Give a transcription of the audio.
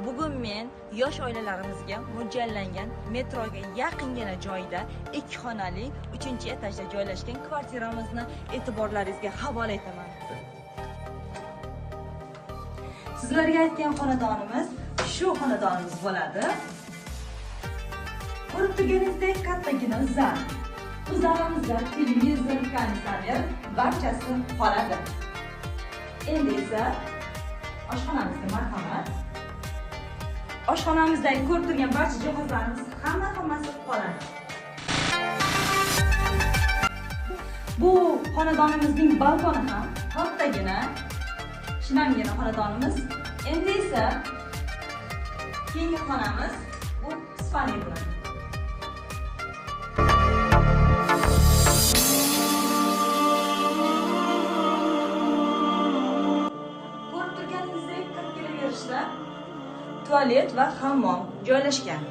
Bugun men yosh oilalarimizga mo'ljallangan metroga yaqingina joyda 2 xonali 3-etajda joylashgan kvartiramizni e'tiborlaringizga havola etaman. Sizlarga aytgan xonadonimiz shu xonadonimiz bo'ladi. Ko'rib turganingizdek kattagina zal. Bu zalimizda televizor, konditsioner barchasi qoladi. Endi esa oshxonamizga marhamat. Oshxonamizdagi ko'rib turgan barcha jihozlarimiz hammasi qoladi. Bu xonadonimizning balkoni ham kattagina, shinamgina xonadonimiz. Endi esa keyingi xonamiz bu spalni bo'ladi. Ko'rib turganingizdek katta kelaverishda tualet va hammom joylashgan.